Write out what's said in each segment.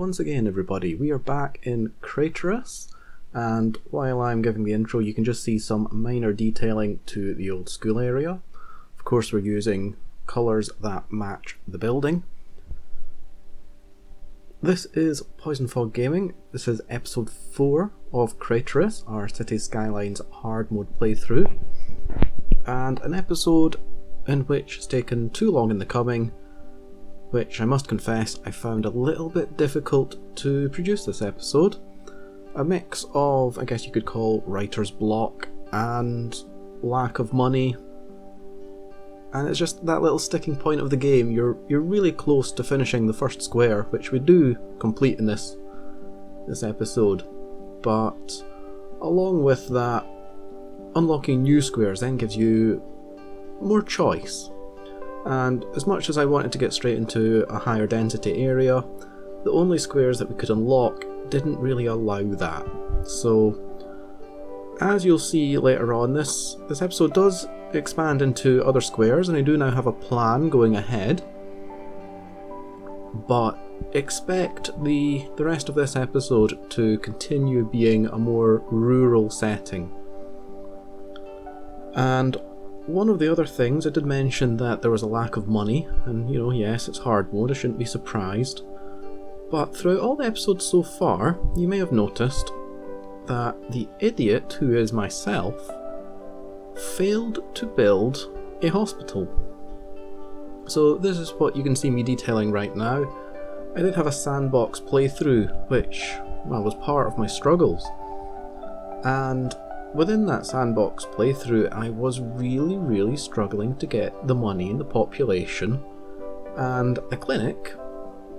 once again everybody, we are back in Krateris, and while I'm giving the intro you can just see some minor detailing to the old school area. Of course we're using colours that match the building. This is Poison Fog Gaming. This is episode 4 of Krateris, our City Skylines hard mode playthrough, and an episode in which it's taken too long in the coming, which I must confess I found a little bit difficult to produce this episode. A mix of, I guess you could call, writer's block and lack of money. And it's just that little sticking point of the game. You're really close to finishing the first square, which we do complete in this episode. But along with that, unlocking new squares then gives you more choice. And as much as I wanted to get straight into a higher density area, the only squares that we could unlock didn't really allow that. So, as you'll see later on, this episode does expand into other squares, and I do now have a plan going ahead. But expect the rest of this episode to continue being a more rural setting. And one of the other things, I did mention that there was a lack of money, and yes, it's hard mode, I shouldn't be surprised. But throughout all the episodes so far, you may have noticed that the idiot, who is myself, failed to build a hospital. So this is what you can see me detailing right now. I did have a sandbox playthrough, which, was part of my struggles. And within that sandbox playthrough, I was really struggling to get the money in the population, and a clinic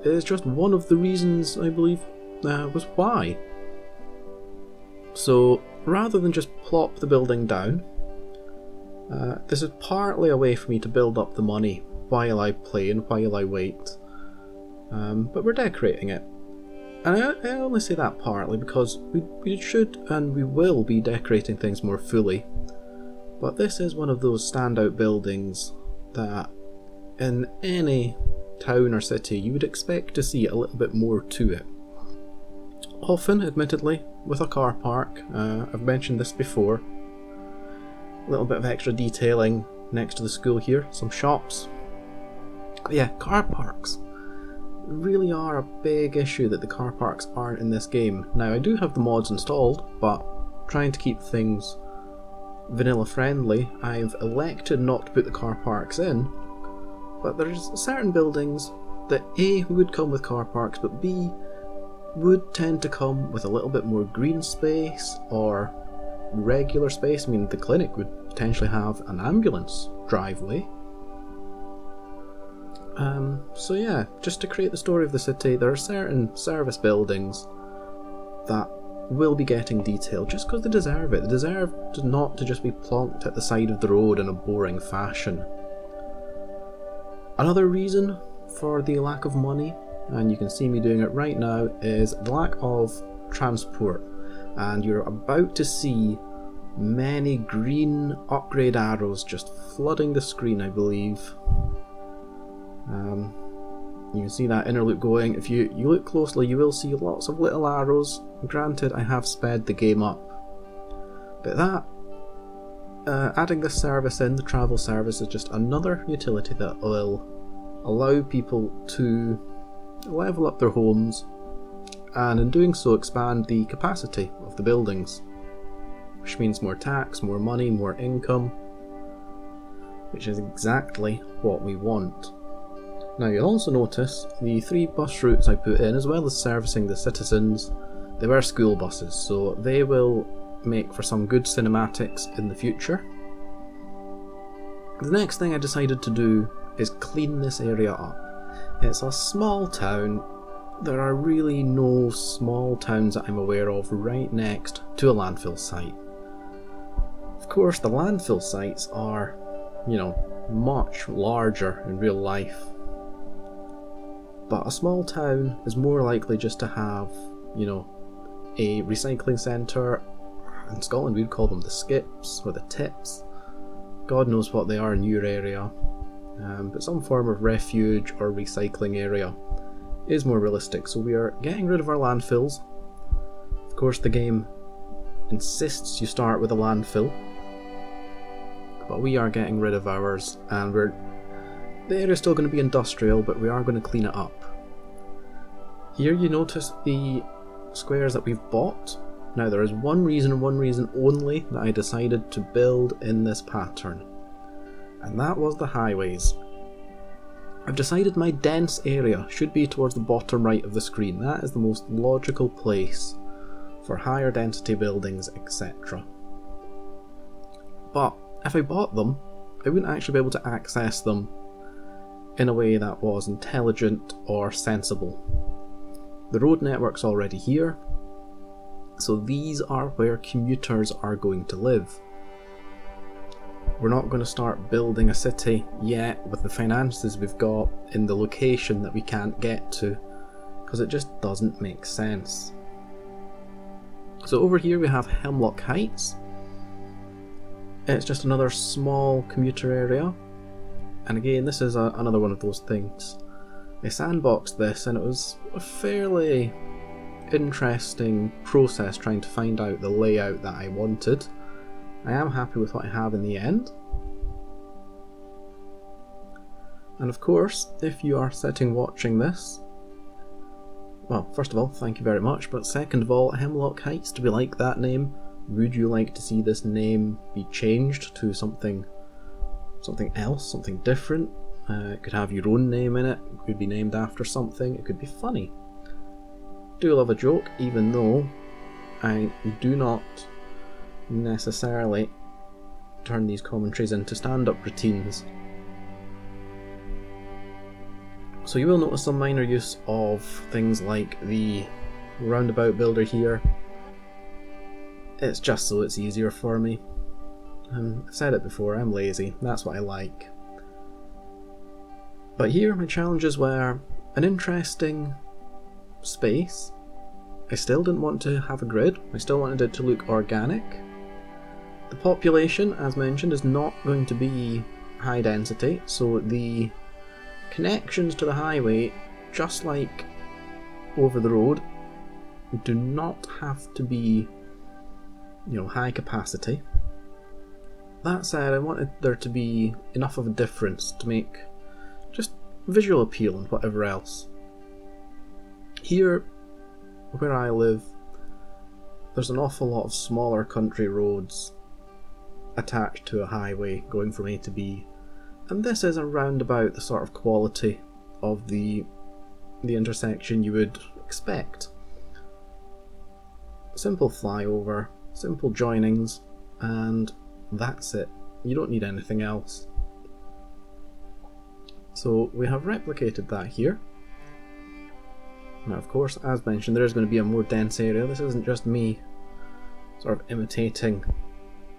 is just one of the reasons, I believe, was why. So rather than just plop the building down, this is partly a way for me to build up the money while I play and while I wait. But we're decorating it. And I only say that partly because we should and we will be decorating things more fully. But this is one of those standout buildings that in any town or city you would expect to see a little bit more to it. Often, admittedly, with a car park. I've mentioned this before. A little bit of extra detailing next to the school here, some shops. But yeah, car parks really are a big issue that the car parks aren't in this game. Now I do have the mods installed, but trying to keep things vanilla friendly, I've elected not to put the car parks in, but there's certain buildings that A, would come with car parks, but B, would tend to come with a little bit more green space or regular space. I mean, the clinic would potentially have an ambulance driveway. So yeah, just to create the story of the city, there are certain service buildings that will be getting detail just because they deserve it. They deserve not to just be plonked at the side of the road in a boring fashion. Another reason for the lack of money, and you can see me doing it right now, is the lack of transport. And you're about to see many green upgrade arrows just flooding the screen, I believe. You can see that inner loop going. If you look closely, you will see lots of little arrows. Granted, I have sped the game up. But that, adding this service in, the travel service, is just another utility that will allow people to level up their homes, and in doing so expand the capacity of the buildings. Which means more tax, more money, more income. Which is exactly what we want. Now you'll also notice the 3 bus routes I put in, as well as servicing the citizens, they were school buses, so they will make for some good cinematics in the future. The next thing I decided to do is clean this area up. It's a small town. There are really no small towns that I'm aware of right next to a landfill site. Of course, the landfill sites are, much larger in real life. But a small town is more likely just to have, a recycling centre. In Scotland we'd call them the skips or the tips. God knows what they are in your area. But some form of refuge or recycling area is more realistic. So we are getting rid of our landfills. Of course, the game insists you start with a landfill, but we are getting rid of ours, and the area is still going to be industrial, but we are going to clean it up. Here you notice the squares that we've bought. Now there is one reason only that I decided to build in this pattern, and that was the highways. I've decided my dense area should be towards the bottom right of the screen. That is the most logical place for higher density buildings, etc. But if I bought them, I wouldn't actually be able to access them in a way that was intelligent or sensible. The road network's already here, so these are where commuters are going to live. We're not going to start building a city yet with the finances we've got in the location that we can't get to, because it just doesn't make sense. So over here we have Hemlock Heights. It's just another small commuter area, and again this is another one of those things. I sandboxed this and it was a fairly interesting process trying to find out the layout that I wanted. I am happy with what I have in the end. And of course, if you are sitting watching this, well, first of all, thank you very much, but second of all, Hemlock Heights, do we like that name? Would you like to see this name be changed to something else, something different? It could have your own name in it, it could be named after something, it could be funny. Do love a joke, even though I do not necessarily turn these commentaries into stand-up routines. So you will notice some minor use of things like the roundabout builder here. It's just so it's easier for me. I've said it before, I'm lazy, that's what I like. But here my challenges were an interesting space. I still didn't want to have a grid, I still wanted it to look organic. The population, as mentioned, is not going to be high density, so the connections to the highway, just like over the road, do not have to be, high capacity. That said, I wanted there to be enough of a difference to make just visual appeal and whatever else. Here, where I live, there's an awful lot of smaller country roads attached to a highway going from A to B, and this is around about the sort of quality of the intersection you would expect. Simple flyover, simple joinings, and that's it. You don't need anything else. So we have replicated that here. Now of course, as mentioned, there is going to be a more dense area. This isn't just me sort of imitating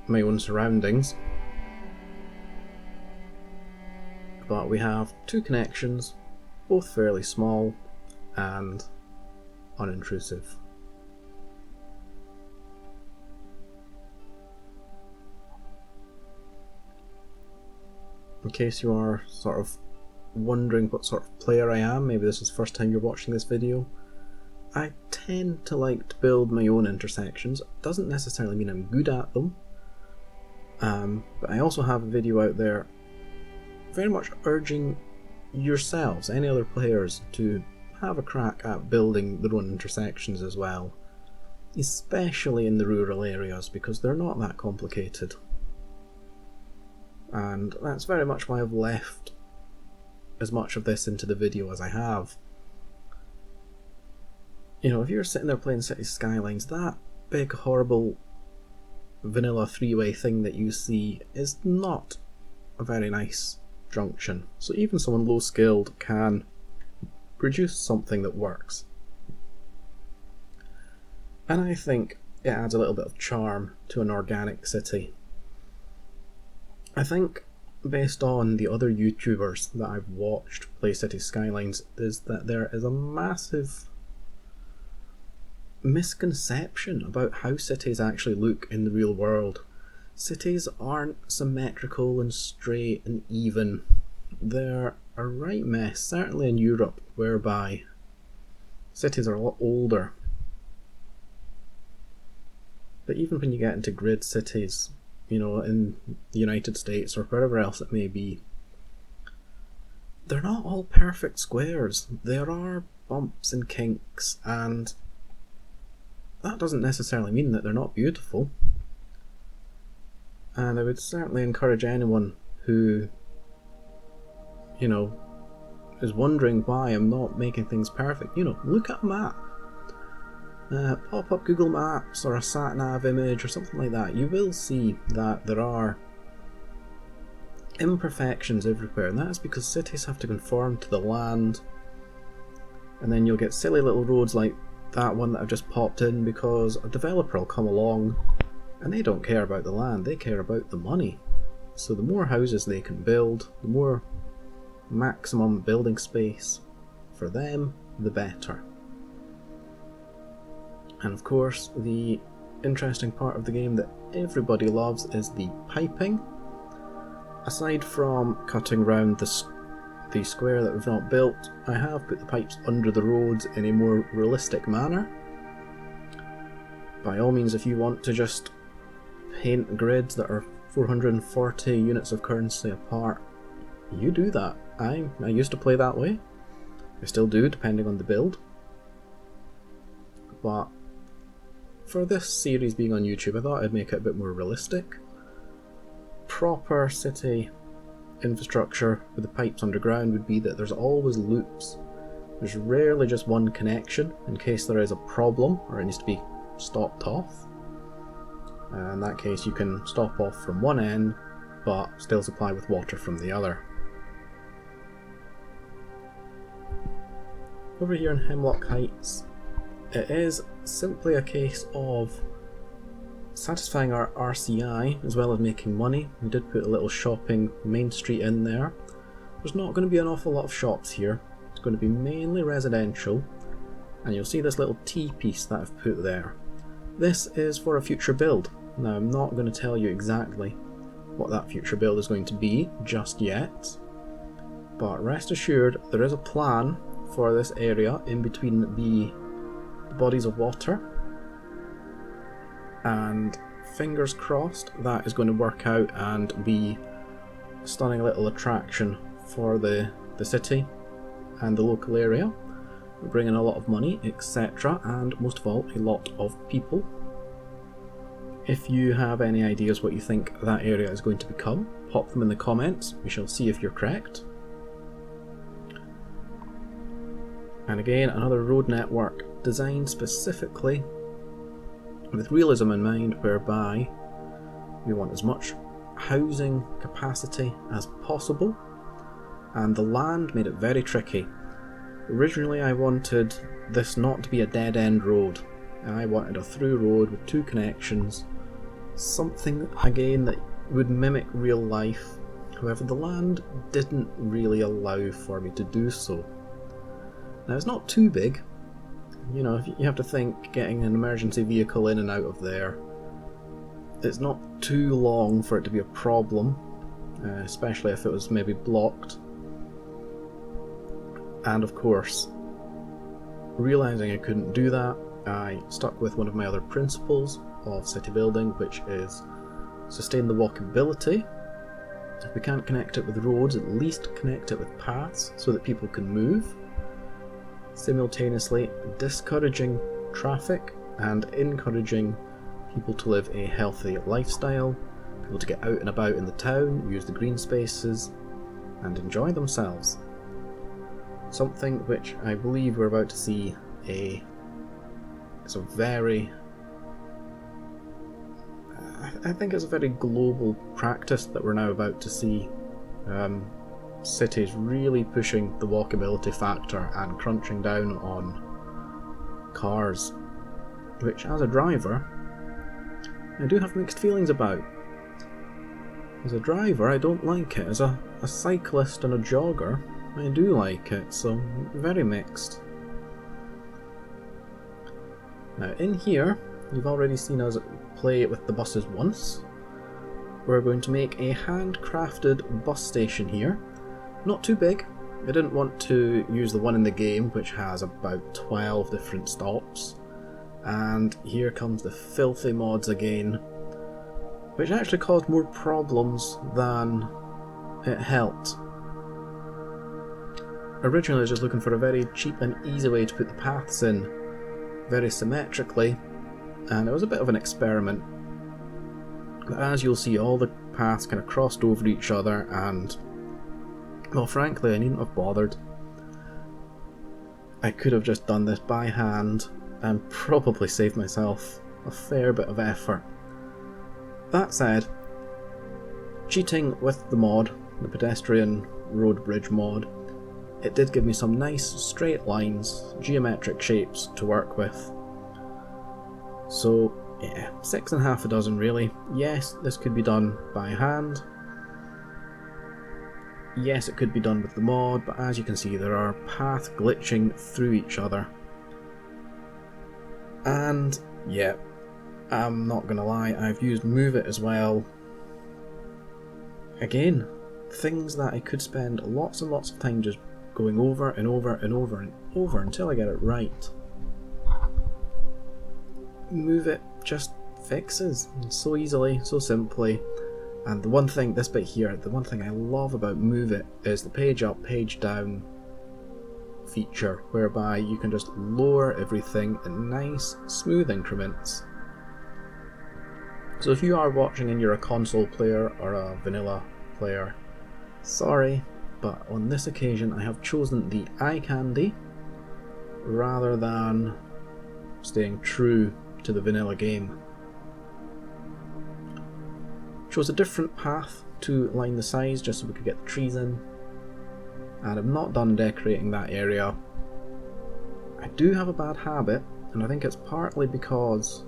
my own surroundings. But we have two connections, both fairly small and unintrusive. In case you are sort of wondering what sort of player I am, maybe this is the first time you're watching this video, I tend to like to build my own intersections. Doesn't necessarily mean I'm good at them, but I also have a video out there very much urging yourselves, any other players, to have a crack at building their own intersections as well, especially in the rural areas, because they're not that complicated. And that's very much why I've left as much of this into the video as I have. If you're sitting there playing City Skylines, that big horrible vanilla three-way thing that you see is not a very nice junction. So even someone low skilled can produce something that works. And I think it adds a little bit of charm to an organic city. I think, based on the other YouTubers that I've watched play City Skylines, is that there is a massive misconception about how cities actually look in the real world. Cities aren't symmetrical and straight and even. They're a right mess, certainly in Europe, whereby Cities are a lot older. But even when you get into grid cities, you know, in the United States or wherever else it may be, they're not all perfect squares. There are bumps and kinks, and that doesn't necessarily mean that they're not beautiful. And I would certainly encourage anyone who, you know, is wondering why I'm not making things perfect, you know, look at a map. Pop up Google Maps or a sat-nav image or something like that. You will see that there are imperfections everywhere, and that is because cities have to conform to the land, and then you'll get silly little roads like that one that I've just popped in because a developer will come along and they don't care about the land, they care about the money. So the more houses they can build, the more maximum building space for them, the better. And of course, the interesting part of the game that everybody loves is the piping. Aside from cutting round the square that we've not built, I have put the pipes under the roads in a more realistic manner. By all means, if you want to just paint grids that are 440 units of currency apart, you do that. I used to play that way. I still do, depending on the build. But for this series being on YouTube, I thought I'd make it a bit more realistic. Proper city infrastructure with the pipes underground would be that there's always loops. There's rarely just one connection in case there is a problem or it needs to be stopped off. In that case, you can stop off from one end but still supply with water from the other. Over here in Hemlock Heights, it is simply a case of satisfying our RCI as well as making money. We did put a little shopping main street in there. There's not going to be an awful lot of shops here. It's going to be mainly residential, and you'll see this little T piece that I've put there. This is for a future build. Now, I'm not going to tell you exactly what that future build is going to be just yet, but rest assured there is a plan for this area in between the bodies of water, and fingers crossed that is going to work out and be a stunning little attraction for the city and the local area, bring in a lot of money, etc., and most of all, a lot of people. If you have any ideas what you think that area is going to become, pop them in the comments. We shall see if you're correct. And again, another road network designed specifically with realism in mind, whereby we want as much housing capacity as possible, and the land made it very tricky. Originally I wanted this not to be a dead-end road. I wanted a through road with two connections, something again that would mimic real life. However, the land didn't really allow for me to do so. Now, it's not too big. You know, you have to think getting an emergency vehicle in and out of there. It's not too long for it to be a problem, especially if it was maybe blocked. And of course, realising I couldn't do that, I stuck with one of my other principles of city building, which is sustain the walkability. If we can't connect it with roads, at least connect it with paths so that people can move, simultaneously discouraging traffic and encouraging people to live a healthy lifestyle, people to get out and about in the town, use the green spaces, and enjoy themselves. Something which I believe we're about to see I think it's a very global practice that we're now about to see. Cities really pushing the walkability factor and crunching down on cars, which as a driver I do have mixed feelings about. As a driver I don't like it, as a cyclist and a jogger I do like it, so very mixed. Now in here you've already seen us play with the buses once. We're going to make a handcrafted bus station here. Not too big, I didn't want to use the one in the game, which has about 12 different stops, and here comes the filthy mods again, which actually caused more problems than it helped. Originally I was just looking for a very cheap and easy way to put the paths in very symmetrically, and it was a bit of an experiment. But as you'll see, all the paths kind of crossed over each other, and well, frankly, I needn't have bothered. I could have just done this by hand and probably saved myself a fair bit of effort. That said, cheating with the mod, the pedestrian road bridge mod, it did give me some nice straight lines, geometric shapes to work with. So yeah, 6.5 dozen really. Yes, this could be done by hand. Yes, it could be done with the mod, but as you can see there are paths glitching through each other. And yeah, I'm not gonna lie, I've used Move It as well. Again, things that I could spend lots and lots of time just going over and over and over and over until I get it right. Move It just fixes so easily, so simply. And the one thing, this bit here, the one thing I love about Move It is the page up, page down feature, whereby you can just lower everything in nice, smooth increments. So if you are watching and you're a console player or a vanilla player, sorry, but on this occasion I have chosen the eye candy rather than staying true to the vanilla game. Chose a different path to line the sides just so we could get the trees in, and I'm not done decorating that area. I do have a bad habit, and I think it's partly because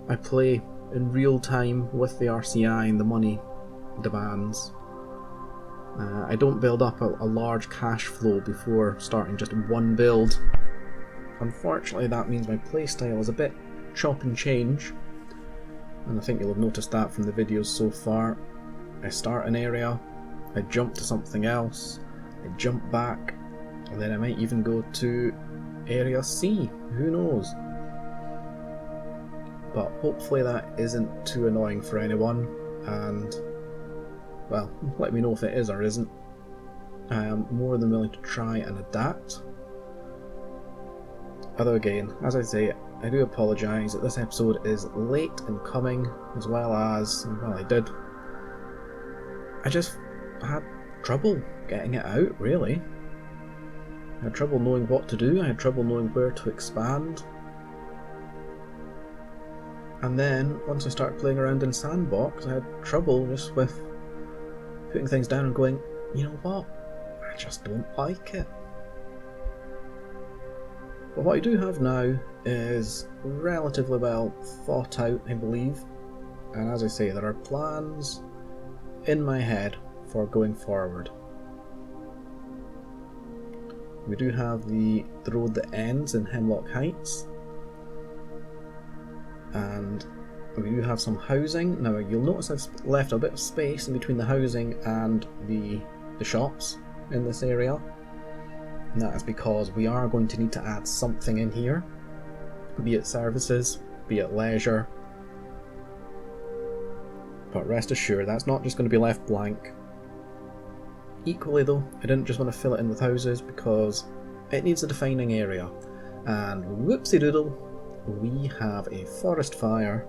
I play in real time with the RCI and the money demands. I don't build up a large cash flow before starting just one build. Unfortunately, that means my playstyle is a bit chop and change, and I think you'll have noticed that from the videos so far. I start an area, I jump to something else, I jump back, and then I might even go to area C, who knows. But hopefully that isn't too annoying for anyone, and well, let me know if it is or isn't. I am more than willing to try and adapt. Although again, as I say, I do apologise that this episode is late in coming, as well as, well, I just had trouble getting it out, really. I had trouble knowing what to do, I had trouble knowing where to expand. And then, once I started playing around in Sandbox, I had trouble just with putting things down and going, you know what, I just don't like it. But what I do have now is relatively well thought out, I believe, and as I say, there are plans in my head for going forward. We do have the road that ends in Hemlock Heights, and we do have some housing. Now you'll notice I've left a bit of space in between the housing and the shops in this area. And that is because we are going to need to add something in here, be it services, be it leisure. But rest assured, that's not just going to be left blank. Equally though, I didn't just want to fill it in with houses because it needs a defining area. And whoopsie doodle, we have a forest fire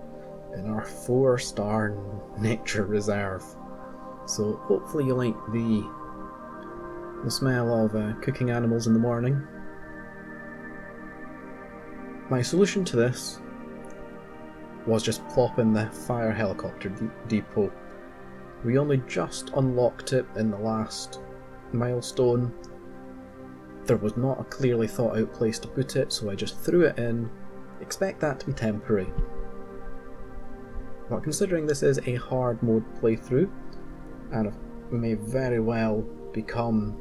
in our 4-star nature reserve. So hopefully you like the smell of cooking animals in the morning. My solution to this was just plop in the fire helicopter depot. We only just unlocked it in the last milestone. There was not a clearly thought out place to put it, so I just threw it in. Expect that to be temporary. But considering this is a hard mode playthrough, and it may very well become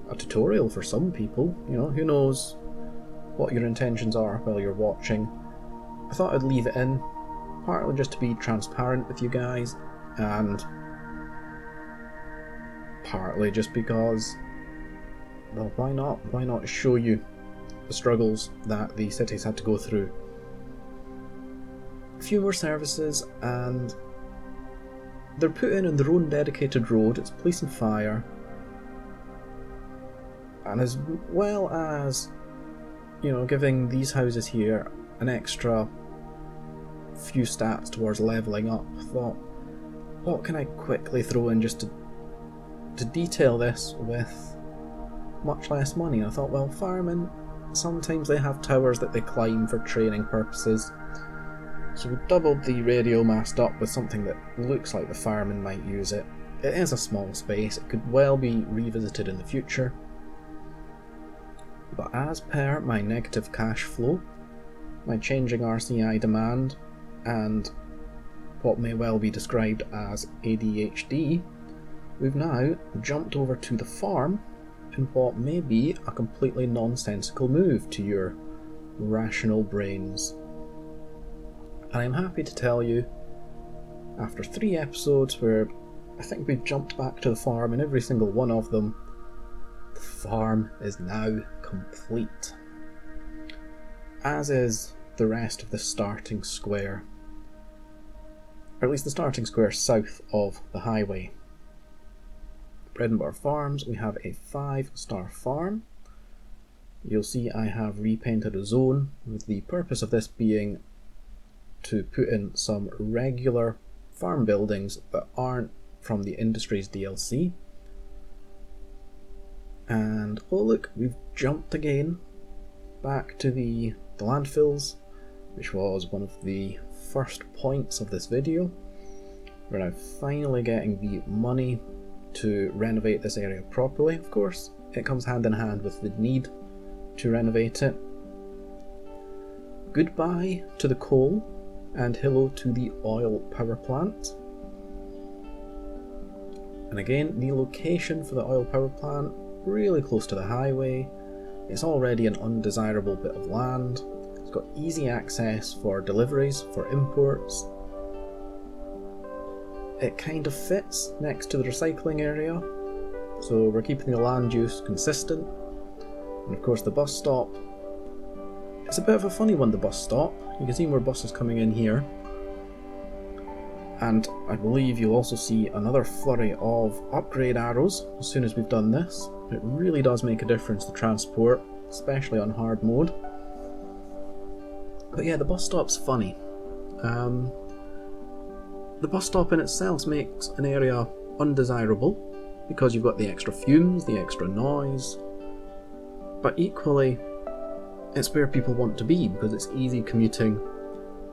a tutorial for some people, you know, who knows what your intentions are while you're watching, I thought I'd leave it in, partly just to be transparent with you guys, and partly just because well, why not? Why not show you the struggles that the cities had to go through? A few more services, and they're put in their own dedicated road. It's police and fire, and as well as, you know, giving these houses here an extra few stats towards levelling up, I thought, what can I quickly throw in just to detail this with much less money? And I thought, well, firemen, sometimes they have towers that they climb for training purposes. So we doubled the radio mast up with something that looks like the firemen might use it. It is a small space, it could well be revisited in the future. But as per my negative cash flow, my changing RCI demand, and what may well be described as ADHD, we've now jumped over to the farm in what may be a completely nonsensical move to your rational brains. And I'm happy to tell you, after 3 episodes where I think we've jumped back to the farm in every single one of them, the farm is now complete. As is the rest of the starting square. Or at least the starting square south of the highway. Bread and Butter Farms, we have a 5-star farm. You'll see I have repainted a zone, with the purpose of this being to put in some regular farm buildings that aren't from the Industries DLC. And oh look, we've jumped again back to the landfills, which was one of the first points of this video. We're now finally getting the money to renovate this area properly. Of course, it comes hand in hand with the need to renovate it. Goodbye to the coal, and hello to the oil power plant. And again, the location for the oil power plant, really close to the highway. It's already an undesirable bit of land. It's got easy access for deliveries, for imports. It kind of fits next to the recycling area, so we're keeping the land use consistent. And of course the bus stop, it's a bit of a funny one, the bus stop. You can see more buses coming in here. And I believe you'll also see another flurry of upgrade arrows as soon as we've done this. It really does make a difference to transport, especially on hard mode. But yeah, the bus stop's funny. The bus stop in itself makes an area undesirable because you've got the extra fumes, the extra noise, but equally it's where people want to be because it's easy commuting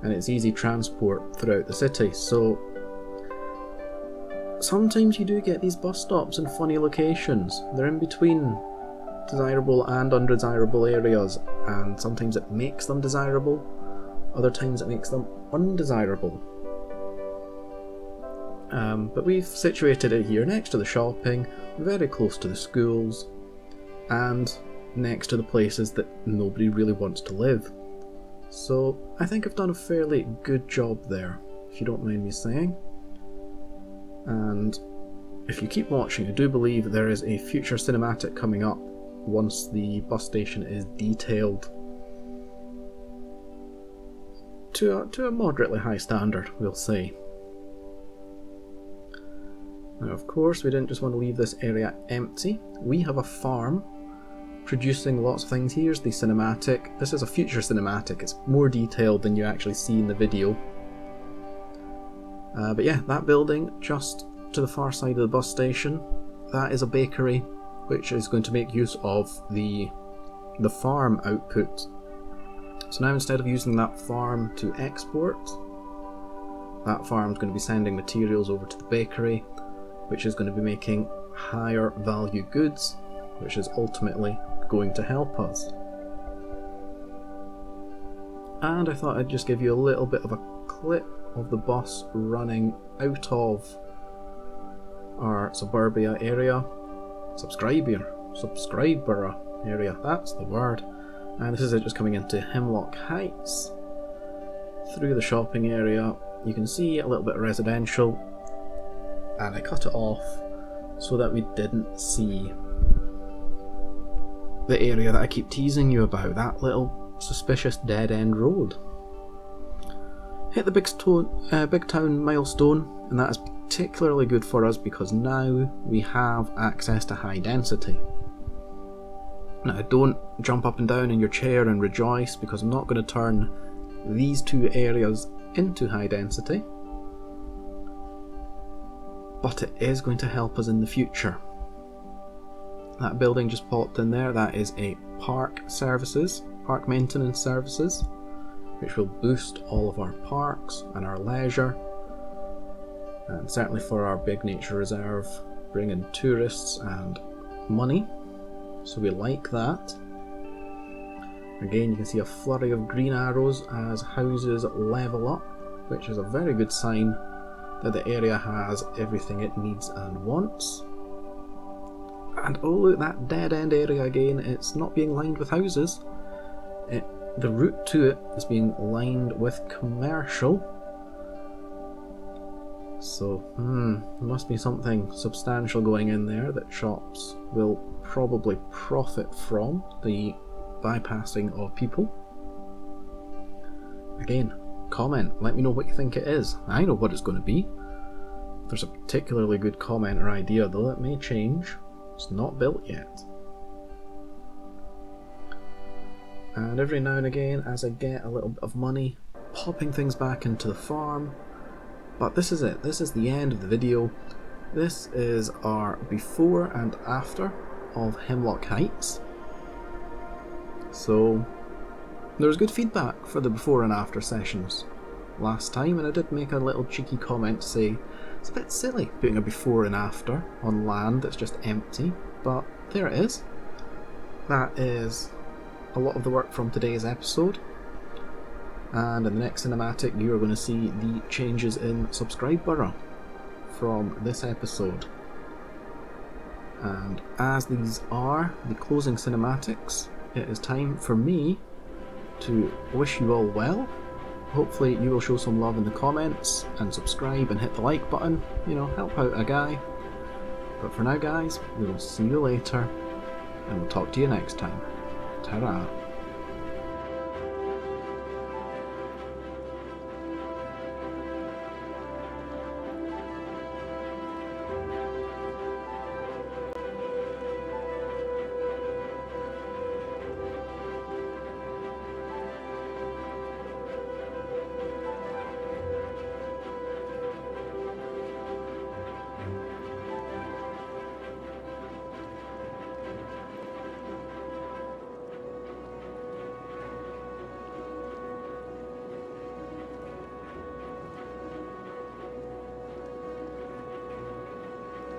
and it's easy transport throughout the city. So sometimes you do get these bus stops in funny locations. They're in between desirable and undesirable areas, and sometimes it makes them desirable, other times it makes them undesirable. But we've situated it here next to the shopping, very close to the schools, and next to the places that nobody really wants to live. So I think I've done a fairly good job there, if you don't mind me saying. And if you keep watching, I do believe there is a future cinematic coming up once the bus station is detailed to a moderately high standard, we'll say. Now of course we didn't just want to leave this area empty. We have a farm producing lots of things. Here's the cinematic. This is a future cinematic. It's more detailed than you actually see in the video. But yeah, that building just to the far side of the bus station, that is a bakery which is going to make use of the farm output. So now instead of using that farm to export, that farm is going to be sending materials over to the bakery, which is going to be making higher value goods, which is ultimately going to help us. And I thought I'd just give you a little bit of a clip of the bus running out of our suburbia area, subscriber area, that's the word. And this is it just coming into Hemlock Heights. Through the shopping area, you can see a little bit of residential, and I cut it off so that we didn't see the area that I keep teasing you about, that little suspicious dead-end road. Hit the big town milestone, and that is particularly good for us because now we have access to high density. Now don't jump up and down in your chair and rejoice, because I'm not going to turn these two areas into high density, but it is going to help us in the future. That building just popped in there, that is a park maintenance services, which will boost all of our parks and our leisure, and certainly for our big nature reserve, bring in tourists and money, so we like that. Again, you can see a flurry of green arrows as houses level up, which is a very good sign that the area has everything it needs and wants. And oh look, that dead end area again, it's not being lined with houses. The route to it is being lined with commercial. So, there must be something substantial going in there that shops will probably profit from, the bypassing of people. Again, comment, let me know what you think it is. I know what it's going to be. If there's a particularly good comment or idea though, it may change. It's not built yet. And every now and again, as I get a little bit of money, popping things back into the farm. But this is it, this is the end of the video. This is our before and after of Hemlock Heights. So there was good feedback for the before and after sessions last time, and I did make a little cheeky comment to say it's a bit silly putting a before and after on land that's just empty, but there it is. That is a lot of the work from today's episode, and in the next cinematic you are going to see the changes in Subscribe Borough from this episode. And as these are the closing cinematics, it is time for me to wish you all well. Hopefully you will show some love in the comments and subscribe and hit the like button, you know, help out a guy. But for now guys, we will see you later, and we'll talk to you next time. Ta-ra.